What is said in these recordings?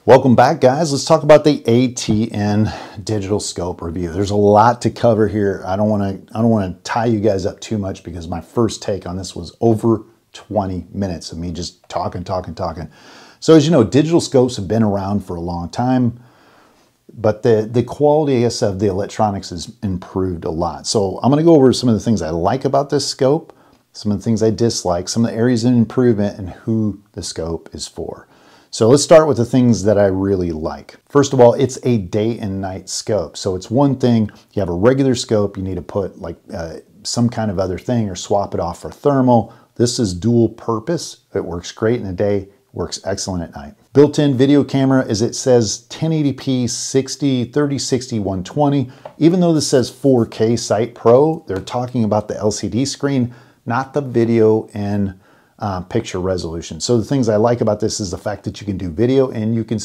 Welcome back, guys. Let's talk about the ATN digital scope review. There's a lot to cover here. I don't want to tie you guys up too much because my first take on this was over 20 minutes of me just talking. So as you know, digital scopes have been around for a long time, but the quality, I guess, of the electronics has improved a lot. So I'm going to go over some of the things I like about this scope, some of the things I dislike, some of the areas of improvement, and who the scope is for. So let's start with the things that I really like. First of all, it's a day and night scope. So it's one thing, you have a regular scope, you need to put like some kind of other thing or swap it off for thermal. This is dual purpose. It works great in the day, works excellent at night. Built-in video camera, as it says 1080p 60, 3060, 120. Even though this says 4K Sight Pro, they're talking about the LCD screen, not the video and picture resolution. So the things I like about this is the fact that you can do video and you can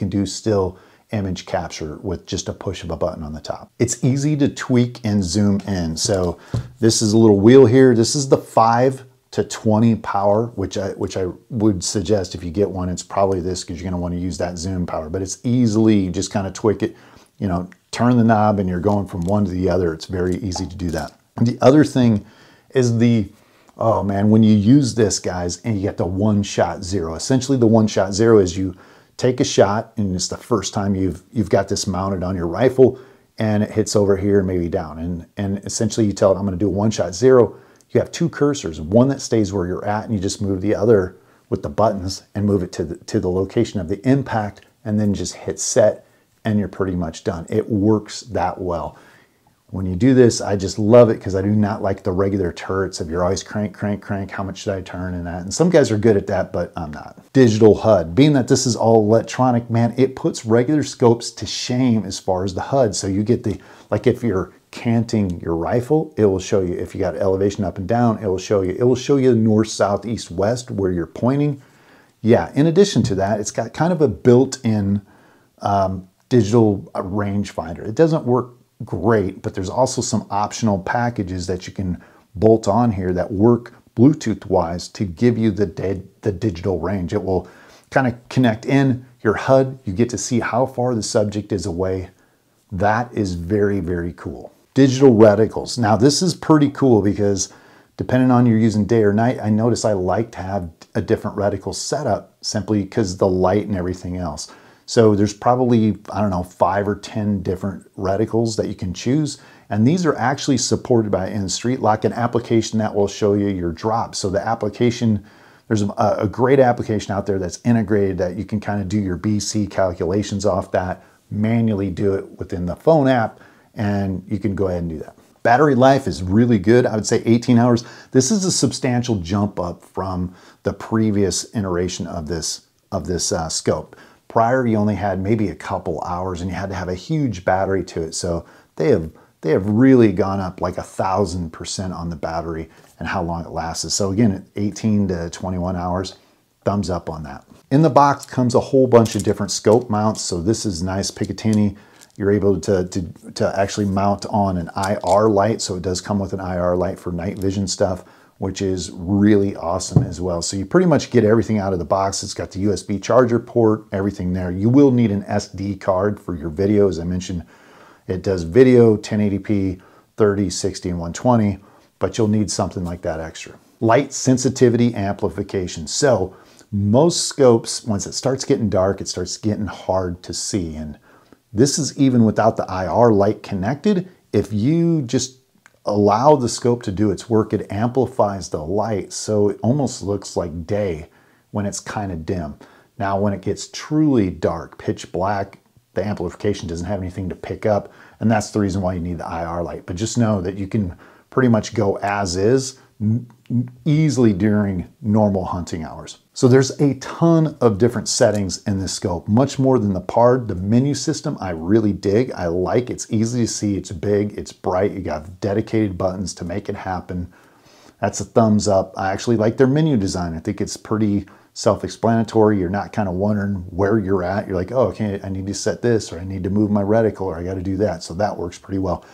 do still image capture with just a push of a button on the top. It's easy to tweak and zoom in. So this is a little wheel here. This is the 5 to 20 power, which I would suggest if you get one, it's probably this because you're going to want to use that zoom power. But it's easily just kind of tweak it, you know, turn the knob and you're going from one to the other. It's very easy to do that. And the other thing is oh man, when you use this, guys, and you get the one-shot zero. Essentially, the one-shot zero is you take a shot, and it's the first time you've got this mounted on your rifle, and it hits over here and maybe down. And essentially, you tell it, I'm going to do a one-shot zero. You have two cursors, one that stays where you're at, and you just move the other with the buttons and move it to the location of the impact, and then just hit set, and you're pretty much done. It works that well. When you do this, I just love it because I do not like the regular turrets of you're always crank, how much should I turn and that. And some guys are good at that, but I'm not. Digital HUD. Being that this is all electronic, man, it puts regular scopes to shame as far as the HUD. So you get like if you're canting your rifle, it will show you. If you got elevation up and down, it will show you. It will show you north, south, east, west where you're pointing. Yeah, in addition to that, it's got kind of a built-in digital rangefinder. It doesn't work great, but there's also some optional packages that you can bolt on here that work Bluetooth wise to give you the digital range. It will kind of connect in your HUD. You get to see how far the subject is away. That is very, very cool. Digital reticles. Now this is pretty cool because depending on you're using day or night, I notice I like to have a different reticle setup simply because the light and everything else. So there's probably, I don't know, 5 or 10 different reticles that you can choose. And these are actually supported by InStreetLock, an application that will show you your drops. So the application, there's a great application out there that's integrated that you can kind of do your BC calculations off that, manually do it within the phone app, and you can go ahead and do that. Battery life is really good. I would say 18 hours. This is a substantial jump up from the previous iteration of this scope. Prior, you only had maybe a couple hours and you had to have a huge battery to it. So they have really gone up like 1,000% on the battery and how long it lasts. So again, 18 to 21 hours, thumbs up on that. In the box comes a whole bunch of different scope mounts. So this is nice Picatinny. You're able to actually mount on an IR light. So it does come with an IR light for night vision stuff, which is really awesome as well. So you pretty much get everything out of the box. It's got the USB charger port, everything there. You will need an SD card for your video. As I mentioned, it does video, 1080p, 30, 60, and 120, but you'll need something like that extra. Light sensitivity amplification. So most scopes, once it starts getting dark, it starts getting hard to see. And this is even without the IR light connected. If you just allow the scope to do its work, it amplifies the light so it almost looks like day when it's kind of dim. Now when it gets truly dark, pitch black, the amplification doesn't have anything to pick up, and that's the reason why you need the IR light. But just know that you can pretty much go as is easily during normal hunting hours. So there's a ton of different settings in this scope, much more than the PARD. The menu system I really dig. I like it's easy to see, it's big, it's bright, you got dedicated buttons to make it happen. That's a thumbs up. I actually like their menu design. I think it's pretty self-explanatory. You're not kind of wondering where you're at. You're like, oh, okay, I need to set this, or I need to move my reticle, or I got to do that. So that works pretty well.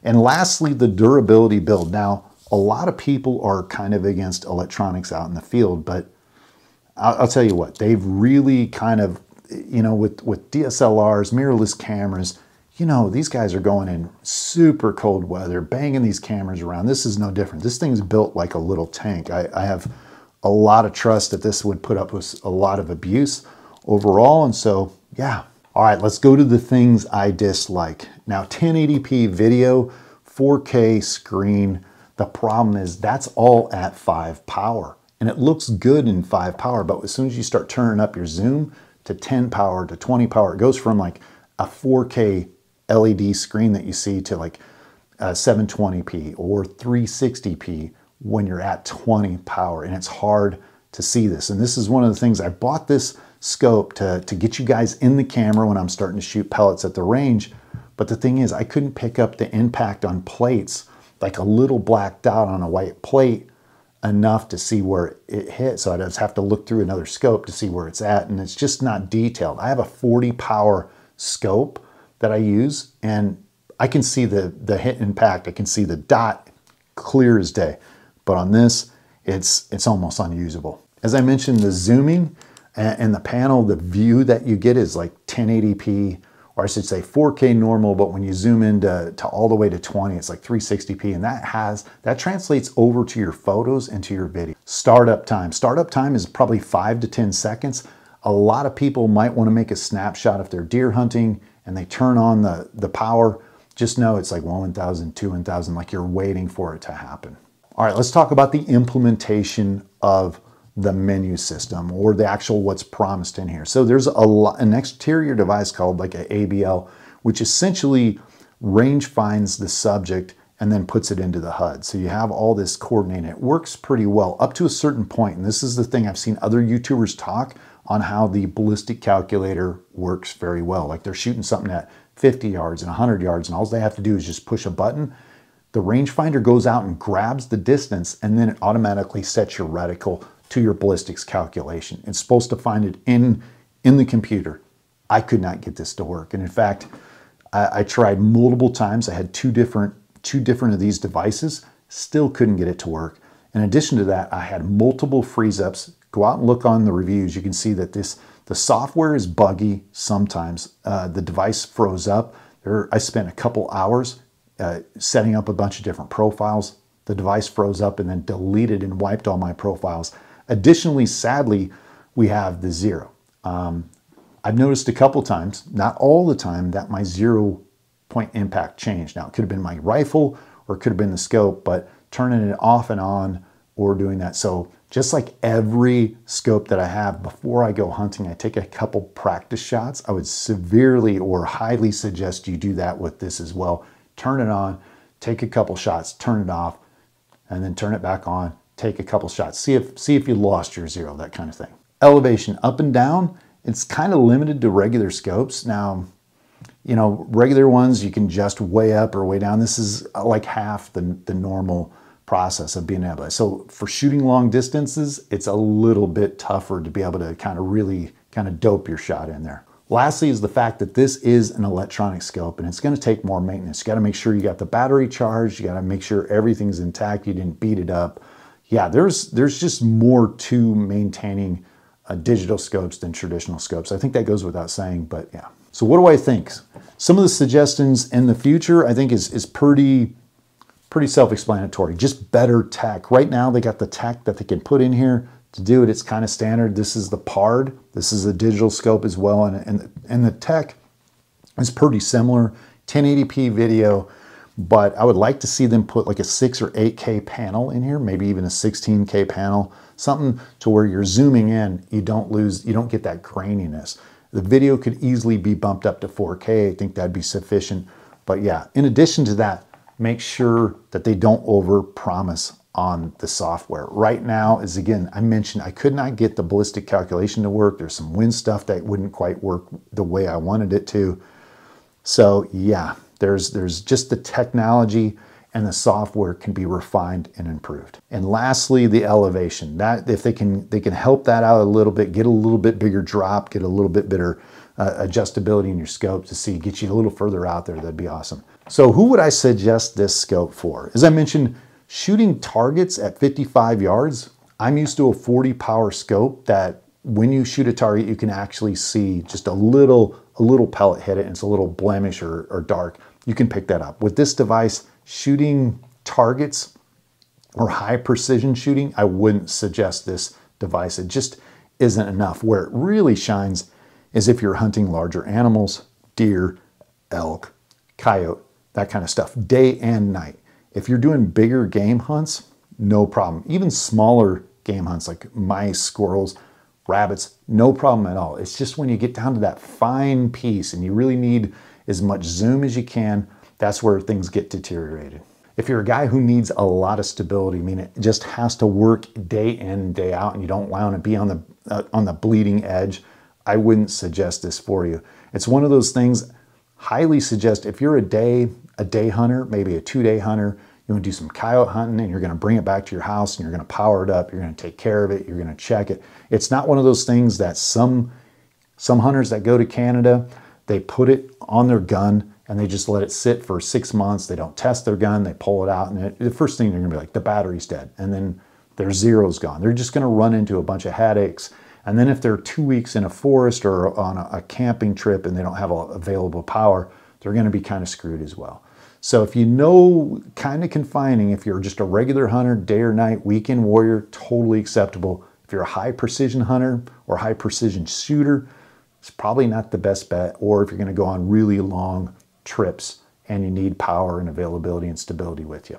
And lastly, the durability build. Now, a lot of people are kind of against electronics out in the field, but I'll tell you what, they've really kind of you know, with DSLRs, mirrorless cameras, you know, these guys are going in super cold weather, banging these cameras around. This is no different. This thing's built like a little tank. I have a lot of trust that this would put up with a lot of abuse overall. And so, yeah. All right, let's go to the things I dislike. Now, 1080p video, 4K screen. The problem is that's all at 5 power. And it looks good in 5 power, but as soon as you start turning up your zoom to 10 power to 20 power, it goes from like a 4K LED screen that you see to like 720p or 360p when you're at 20 power, and it's hard to see this. And this is one of the things, I bought this scope to get you guys in the camera when I'm starting to shoot pellets at the range. But the thing is, I couldn't pick up the impact on plates, like a little black dot on a white plate, enough to see where it hit. So I'd just have to look through another scope to see where it's at, and it's just not detailed. I have a 40 power scope that I use, and I can see the hit impact. I can see the dot clear as day. But on this, it's almost unusable. As I mentioned, the zooming and the panel, the view that you get is like 1080p, or I should say 4K normal, but when you zoom into all the way to 20, it's like 360p, and that translates over to your photos and to your video. Startup time. Startup time is probably 5 to 10 seconds. A lot of people might want to make a snapshot if they're deer hunting and they turn on the power. Just know it's like 1,000, 2,000, like you're waiting for it to happen. All right, let's talk about the implementation of the menu system, or the actual what's promised in here. So there's an exterior device called like an ABL, which essentially range finds the subject and then puts it into the HUD. So you have all this coordinated. It works pretty well up to a certain point. And this is the thing I've seen other YouTubers talk on, how the ballistic calculator works very well. Like they're shooting something at 50 yards and 100 yards, and all they have to do is just push a button. The rangefinder goes out and grabs the distance, and then it automatically sets your reticle to your ballistics calculation. It's supposed to find it in the computer. I could not get this to work. And in fact, I tried multiple times. I had two different of these devices, still couldn't get it to work. In addition to that, I had multiple freeze ups. Go out and look on the reviews. You can see that the software is buggy sometimes. The device froze up. I spent a couple hours setting up a bunch of different profiles. The device froze up and then deleted and wiped all my profiles. Additionally, sadly, we have the zero. I've noticed a couple times, not all the time, that my 0 point impact changed. Now, it could have been my rifle or it could have been the scope, but turning it off and on or doing that. So just like every scope that I have, before I go hunting, I take a couple practice shots. I would severely or highly suggest you do that with this as well. Turn it on, take a couple shots, turn it off, and then turn it back on, take a couple shots. See if you lost your 0, that kind of thing. Elevation up and down, it's kind of limited to regular scopes. Now, you know, regular ones you can just way up or way down. This is like half the normal process of being able to. So for shooting long distances, it's a little bit tougher to be able to kind of really kind of dope your shot in there. Lastly is the fact that this is an electronic scope, and it's going to take more maintenance. You got to make sure you got the battery charged. You got to make sure everything's intact. You didn't beat it up. Yeah, there's just more to maintaining digital scopes than traditional scopes. I think that goes without saying, but yeah. So what do I think? Some of the suggestions in the future, I think is pretty self-explanatory. Just better tech. Right now, they got the tech that they can put in here to do it. It's kind of standard. This is the PARD. This is a digital scope as well, and the tech is pretty similar. 1080p video, but I would like to see them put like a 6 or 8K panel in here, maybe even a 16K panel, something to where you're zooming in, you don't get that graininess. The video could easily be bumped up to 4K. I think that'd be sufficient. But yeah, in addition to that, make sure that they don't over-promise on the software. Right now, as again, I mentioned, I could not get the ballistic calculation to work. There's some wind stuff that wouldn't quite work the way I wanted it to. So yeah, there's just the technology and the software can be refined and improved. And lastly, the elevation. That if they can help that out a little bit, get a little bit bigger drop, get a little bit better adjustability in your scope to get you a little further out there, that'd be awesome. So who would I suggest this scope for? As I mentioned, shooting targets at 55 yards, I'm used to a 40 power scope that when you shoot a target, you can actually see just a little pellet hit it, and it's a little blemish or dark. You can pick that up. With this device, shooting targets or high precision shooting, I wouldn't suggest this device. It just isn't enough. Where it really shines is if you're hunting larger animals, deer, elk, coyote, that kind of stuff, day and night. If you're doing bigger game hunts, no problem. Even smaller game hunts like mice, squirrels, rabbits, no problem at all. It's just when you get down to that fine piece and you really need as much zoom as you can, that's where things get deteriorated. If you're a guy who needs a lot of stability, I mean, it just has to work day in, day out, and you don't want to be on the bleeding edge, I wouldn't suggest this for you. It's one of those things, highly suggest if you're a day hunter, maybe a 2-day hunter, you want to do some coyote hunting and you're going to bring it back to your house and you're going to power it up, you're going to take care of it, you're going to check it. It's not one of those things that some hunters that go to Canada, they put it on their gun and they just let it sit for 6 months. They don't test their gun, they pull it out, and the first thing they're going to be like, the battery's dead, and then their zero's gone. They're just going to run into a bunch of headaches. And then if they're 2 weeks in a forest or on a camping trip and they don't have available power, they're going to be kind of screwed as well. So if you know, kind of confining, if you're just a regular hunter, day or night, weekend warrior, totally acceptable. If you're a high precision hunter or high precision shooter, it's probably not the best bet. Or if you're going to go on really long trips and you need power and availability and stability with you.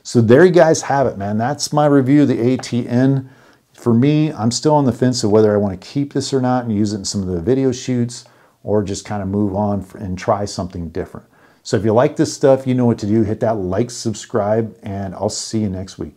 So there you guys have it, man. That's my review of the ATN. For me, I'm still on the fence of whether I want to keep this or not and use it in some of the video shoots, or just kind of move on and try something different. So if you like this stuff, you know what to do. Hit that like, subscribe, and I'll see you next week.